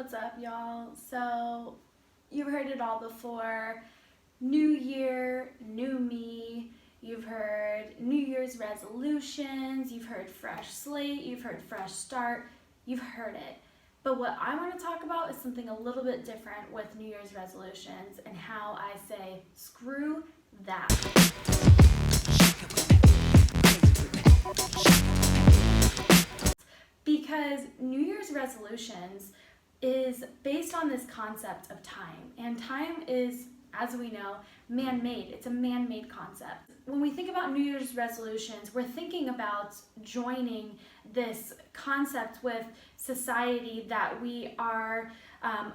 What's up, y'all? So, you've heard it all before. New year, new me. You've heard New Year's resolutions. You've heard fresh slate. You've heard fresh start. You've heard it. But what I want to talk about is something a little bit different with New Year's resolutions and how I say, screw that. Because New Year's resolutions is based on this concept of time. And time is, as we know, man-made. It's a man-made concept. When we think about New Year's resolutions, we're thinking about joining this concept with society that we are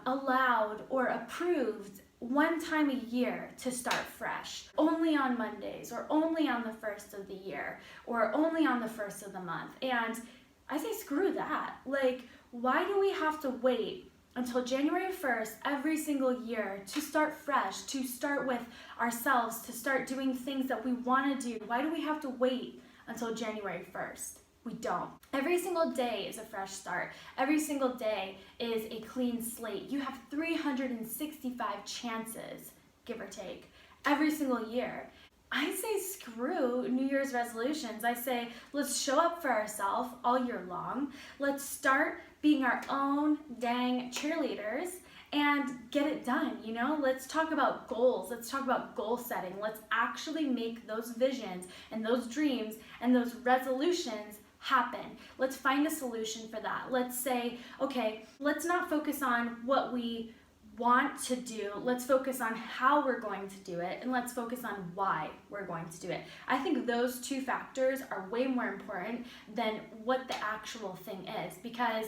allowed or approved one time a year to start fresh, only on Mondays or only on the first of the year or only on the first of the month. And I say screw that. Like, why do we have to wait until January 1st every single year to start fresh, to start with ourselves, to start doing things that we want to do? Why do we have to wait until January 1st? We don't. Every single day is a fresh start. Every single day is a clean slate. You have 365 chances, give or take, every single year. I say screw New Year's resolutions. I say let's show up for ourselves all year long. Let's start being our own dang cheerleaders and get it done, you know? Let's talk about goals. Let's talk about goal setting. Let's actually make those visions and those dreams and those resolutions happen. Let's find a solution for that. Let's say, okay, let's not focus on what we want to do. Let's focus on how we're going to do it, and let's focus on why we're going to do it. I think those two factors are way more important than what the actual thing is, because,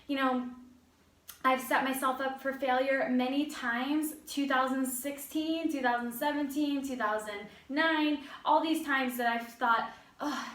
you know, I've set myself up for failure many times. 2016, 2017, 2009, all these times that I've thought, oh,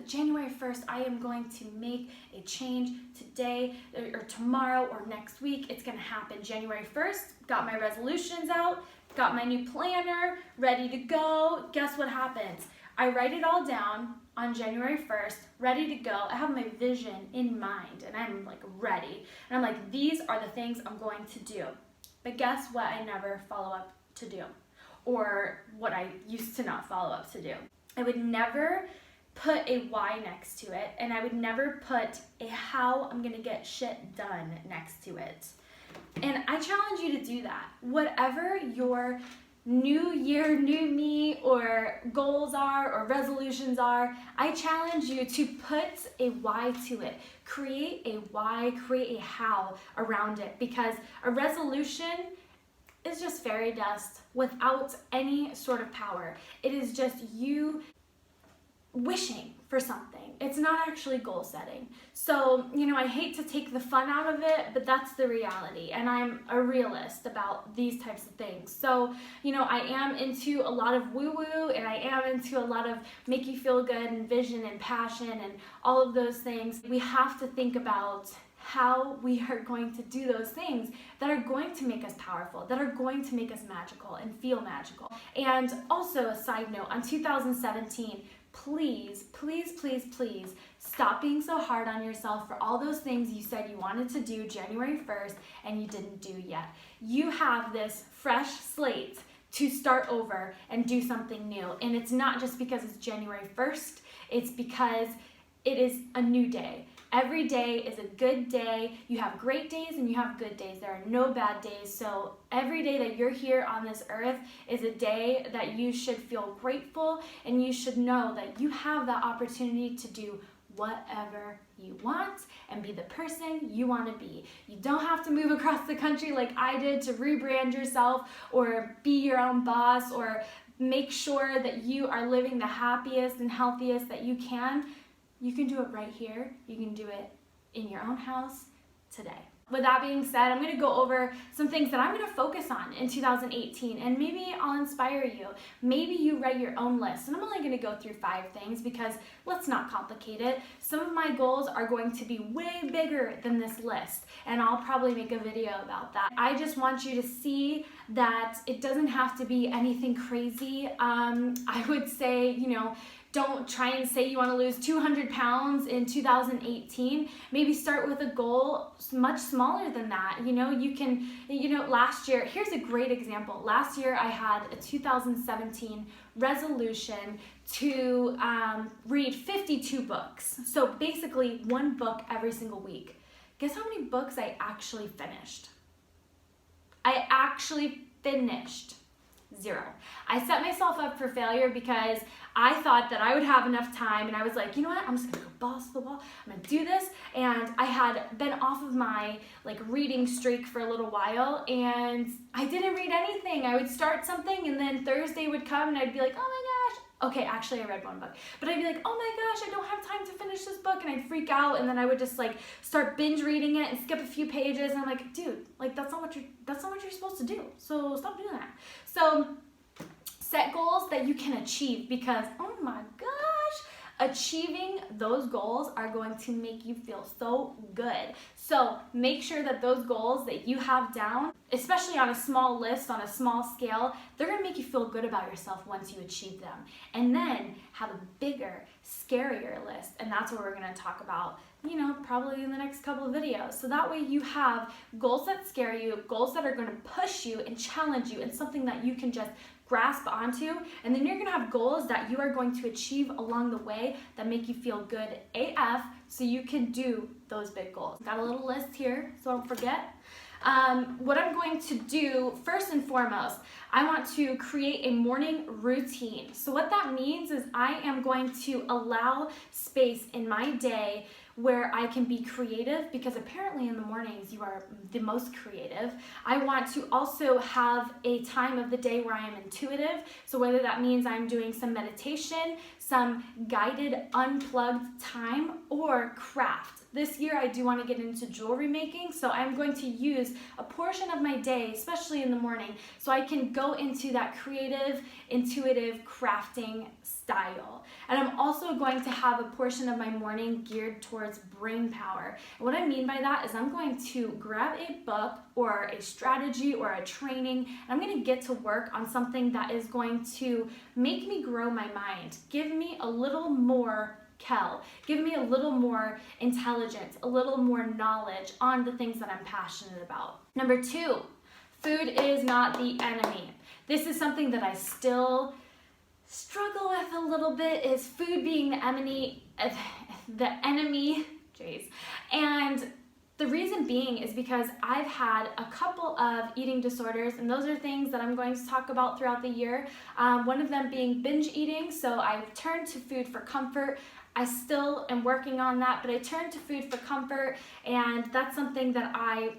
January 1st, I am going to make a change today or tomorrow or next week. It's going to happen. January 1st, got my resolutions out, got my new planner, ready to go. Guess what happens? I write it all down on January 1st, ready to go. I have my vision in mind and I'm like ready. And I'm like, these are the things I'm going to do. But guess what I never follow up to do, or what I used to not follow up to do. I would never put a why next to it, and I would never put a how I'm gonna get shit done next to it. And I challenge you to do that. Whatever your new year, new me, or goals are, or resolutions are, I challenge you to put a why to it. Create a why, create a how around it, because a resolution is just fairy dust without any sort of power. It is just you wishing for something. It's not actually goal setting. So, you know, I hate to take the fun out of it, but that's the reality. And I'm a realist about these types of things. So, you know, I am into a lot of woo-woo, and I am into a lot of make you feel good and vision and passion and all of those things. We have to think about how we are going to do those things that are going to make us powerful, that are going to make us magical and feel magical. And also, a side note, on 2017, please, please, please, please stop being so hard on yourself for all those things you said you wanted to do January 1st and you didn't do yet. You have this fresh slate to start over and do something new. And it's not just because it's January 1st, it's because it is a new day. Every day is a good day. You have great days and you have good days. There are no bad days. So every day that you're here on this earth is a day that you should feel grateful, and you should know that you have the opportunity to do whatever you want and be the person you want to be. You don't have to move across the country like I did to rebrand yourself or be your own boss or make sure that you are living the happiest and healthiest that you can. You can do it right here. You can do it in your own house today. With that being said, I'm going to go over some things that I'm going to focus on in 2018, and maybe I'll inspire you. Maybe you write your own list, and I'm only going to go through 5 things because let's not complicate it. Some of my goals are going to be way bigger than this list, and I'll probably make a video about that. I just want you to see that it doesn't have to be anything crazy. I would say, you know, Don't try and say you want to lose 200 pounds in 2018. Maybe start with a goal much smaller than that. Last year, here's a great example. Last year I had a 2017 resolution to read 52 books. So basically one book every single week. Guess how many books I actually finished? I actually finished 0. I set myself up for failure because I thought that I would have enough time, and I was like, you know what, I'm just gonna go balls to the wall, I'm gonna do this. And I had been off of my reading streak for a little while, and I didn't read anything. I would start something, and then Thursday would come and I'd be like, oh my gosh. Okay, actually I read one book, but I'd be like, oh my gosh, I don't have time to finish this book, and I'd freak out, and then I would just start binge reading it and skip a few pages, and I'm like, dude, that's not what you're supposed to do. So stop doing that. So set goals that you can achieve, because oh my gosh, achieving those goals are going to make you feel so good. So make sure that those goals that you have down, especially on a small list, on a small scale, they're gonna make you feel good about yourself once you achieve them. And then have a bigger, scarier list. And that's what we're gonna talk about, probably in the next couple of videos. So that way you have goals that scare you, goals that are gonna push you and challenge you, and something that you can just grasp onto, and then you're gonna have goals that you are going to achieve along the way that make you feel good AF, so you can do those big goals. Got a little list here, so don't forget. What I'm going to do, first and foremost, I want to create a morning routine. So what that means is I am going to allow space in my day where I can be creative, because apparently in the mornings you are the most creative. I want to also have a time of the day where I am intuitive. So whether that means I'm doing some meditation, some guided unplugged time, or craft. This year I do want to get into jewelry making, so I'm going to use a portion of my day, especially in the morning, so I can go into that creative, intuitive crafting style. And I'm also going to have a portion of my morning geared towards brain power. And what I mean by that is I'm going to grab a book or a strategy or a training, and I'm going to get to work on something that is going to make me grow my mind, give me a little more give me a little more intelligence, a little more knowledge on the things that I'm passionate about. Number 2, food is not the enemy. This is something that I still struggle with a little bit, is food being the enemy, jeez. And the reason being is because I've had a couple of eating disorders, and those are things that I'm going to talk about throughout the year. One of them being binge eating, so I've turned to food for comfort. I still am working on that, but I turned to food for comfort, and that's something that I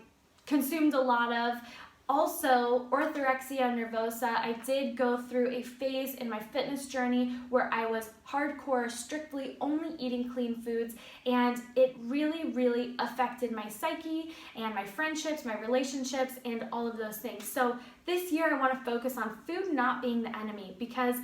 consumed a lot of. Also, orthorexia nervosa, I did go through a phase in my fitness journey where I was hardcore, strictly only eating clean foods, and it really, really affected my psyche and my friendships, my relationships, and all of those things. So this year I want to focus on food not being the enemy, because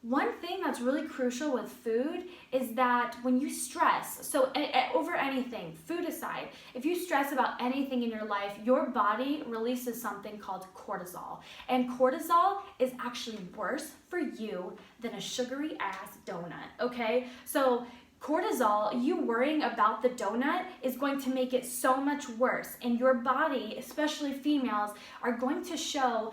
one thing that's really crucial with food is that when you stress, so over anything, food aside, if you stress about anything in your life, your body releases something called cortisol. And cortisol is actually worse for you than a sugary ass donut, okay? So cortisol, you worrying about the donut, is going to make it so much worse. And your body, especially females, are going to show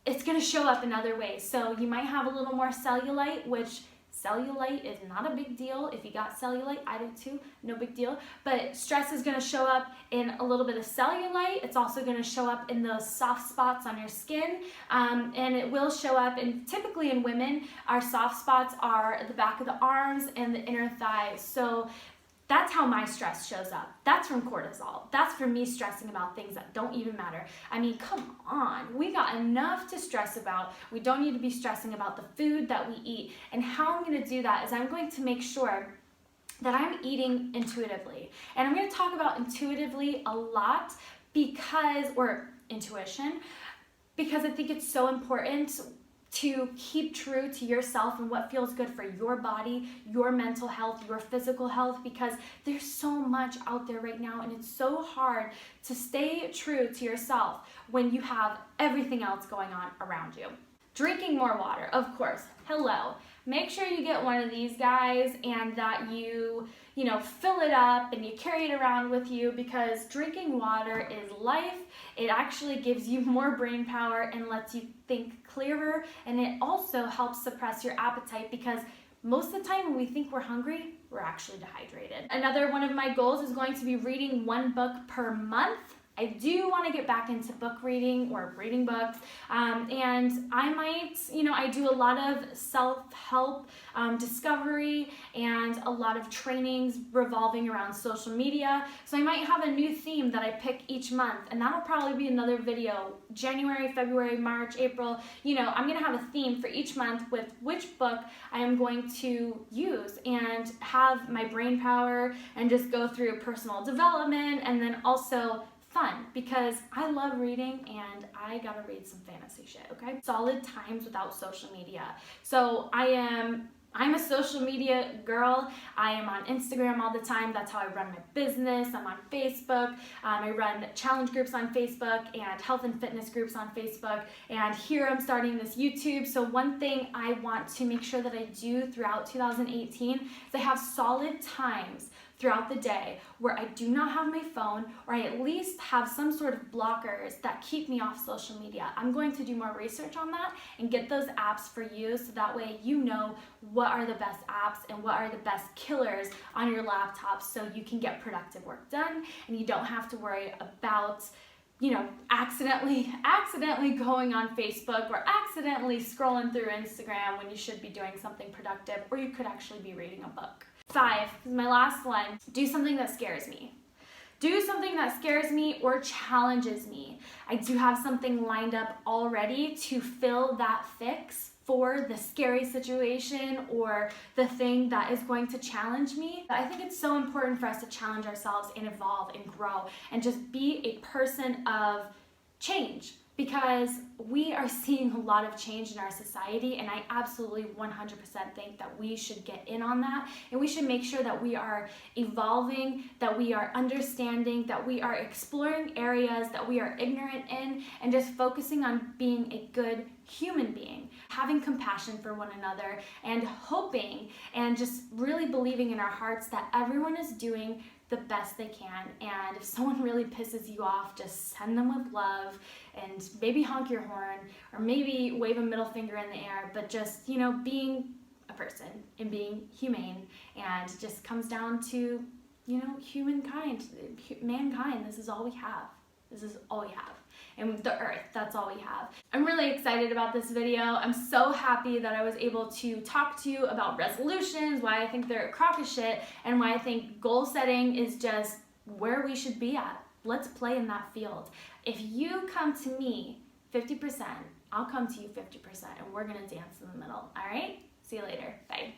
it's going to show up in other ways. So you might have a little more cellulite, which cellulite is not a big deal. If you got cellulite, I did too, no big deal. But stress is going to show up in a little bit of cellulite. It's also going to show up in those soft spots on your skin. And it will show up, and typically in women, our soft spots are at the back of the arms and the inner thighs. So that's how my stress shows up. That's from cortisol. That's from me stressing about things that don't even matter. I mean, come on. We got enough to stress about. We don't need to be stressing about the food that we eat. And how I'm going to do that is I'm going to make sure that I'm eating intuitively. And I'm going to talk about intuitively a lot or intuition, because I think it's so important to keep true to yourself and what feels good for your body, your mental health, your physical health, because there's so much out there right now, and it's so hard to stay true to yourself when you have everything else going on around you. Drinking more water, of course. Hello. make sure you get one of these guys and that you fill it up and you carry it around with you, because drinking water is life. It actually gives you more brain power and lets you think clearer, and it also helps suppress your appetite, because most of the time when we think we're hungry, we're actually dehydrated. Another one of my goals is going to be reading one book per month. I do want to get back into book reading or reading books, and I might, I do a lot of self-help discovery and a lot of trainings revolving around social media. So I might have a new theme that I pick each month, and that'll probably be another video. January, February, March, April, I'm going to have a theme for each month with which book I am going to use and have my brain power and just go through personal development, and then also fun, because I love reading and I gotta read some fantasy shit, okay? Solid times without social media. So I'm a social media girl. I am on Instagram all the time. That's how I run my business. I'm on Facebook. I run challenge groups on Facebook and health and fitness groups on Facebook. And here I'm starting this YouTube. So one thing I want to make sure that I do throughout 2018 is I have solid times throughout the day where I do not have my phone, or I at least have some sort of blockers that keep me off social media. I'm going to do more research on that and get those apps for you, so that way you know what are the best apps and what are the best killers on your laptop, so you can get productive work done and you don't have to worry about accidentally going on Facebook or accidentally scrolling through Instagram when you should be doing something productive, or you could actually be reading a book. 5 is my last one. Do something that scares me. Do something that scares me or challenges me. I do have something lined up already to fill that fix for the scary situation or the thing that is going to challenge me. I think it's so important for us to challenge ourselves and evolve and grow and just be a person of change, because we are seeing a lot of change in our society, and I absolutely 100% think that we should get in on that, and we should make sure that we are evolving, that we are understanding, that we are exploring areas that we are ignorant in, and just focusing on being a good human being, having compassion for one another, and hoping and just really believing in our hearts that everyone is doing the best they can. And if someone really pisses you off, just send them with love and maybe honk your horn or maybe wave a middle finger in the air, but just, being a person and being humane. And it just comes down to, humankind, mankind. This is all we have. This is all we have. And the earth, that's all we have. I'm really excited about this video. I'm so happy that I was able to talk to you about resolutions, why I think they're a crock of shit, and why I think goal setting is just where we should be at. Let's play in that field. If you come to me 50%, I'll come to you 50%, and we're gonna dance in the middle, all right? See you later, bye.